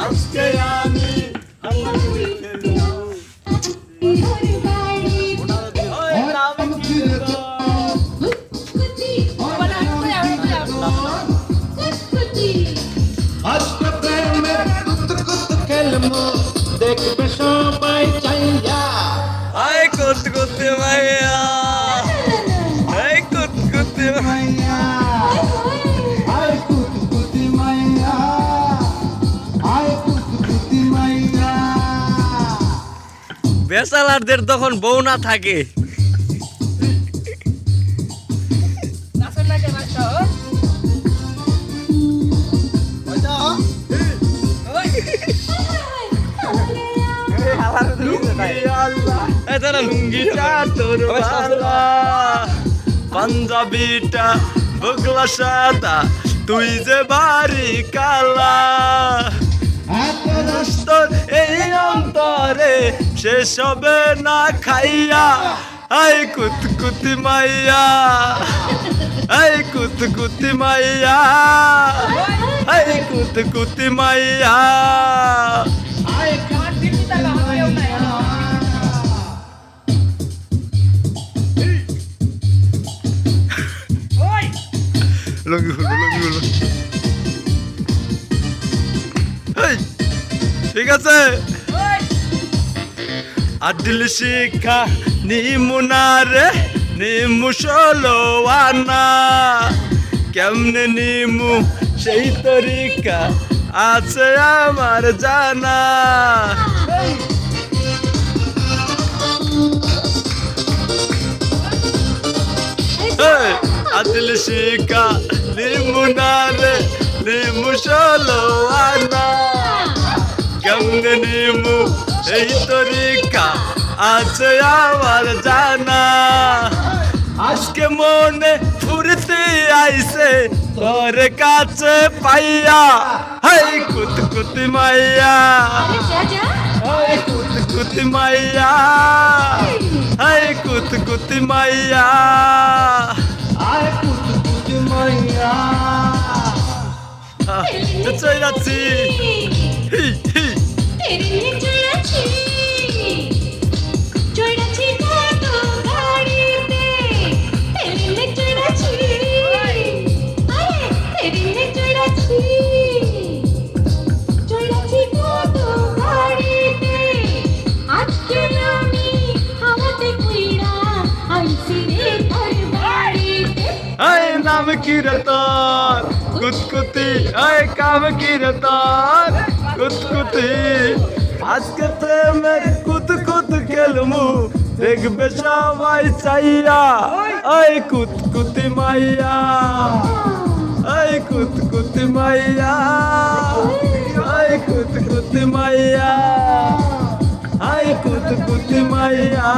আজকে আমি আজকে প্রেমের কুত কুত খেলমো দেখবে সবাই চাইয়া আয় কুত কুত মাইয়া আয় কুত কুত মাইয়া আয় কুত কুত মাইয়া আয় কুত কুত মাইয়া বেসালারদের তখন বউ না থাকে পাঞ্জাবিটা বগলা সাদা তুই যে বাড়ি কালা তোর এই অন্তরে শেষ হবে না খাইয়া আই কুতকুতি মাইয়া আই কুতকুতি মাইয়া আই কুতকুতি মাইয়া লঙ্গি হলো ঠিক আছে আদিল শিক্ষা নিমুনা রে নিমু ষোলো আনা কেমনে নিমু সেই তরিকা আছে আমার জানা আদিল শিক্ষা নিমুনা রে নিমু ষোলো আনা কেমনে নিমু এই তরিকা আছে আমার জানা আজকে মনে ফুরতি আইছে তোর কাছে পাইয়া হাই কুতকুতি মাইয়া হাই কুতকুতি মাইয়া হাই কুতকুতি মাইয়া আয় কুত কুত মাইয়া চাই যাচ্ছি নাম কি রে তোর কুতকুতি আয় কাম কি রে তোর কুতকুতি আজকে প্রেমের কুতকুত খেলমু দেখবে সবাই চাইয়া আয় কুতকুতি মাইয়া আয় কুতকুতি মাইয়া আয় কুতকুতি মাইয়া আয় কুতকুতি মাইয়া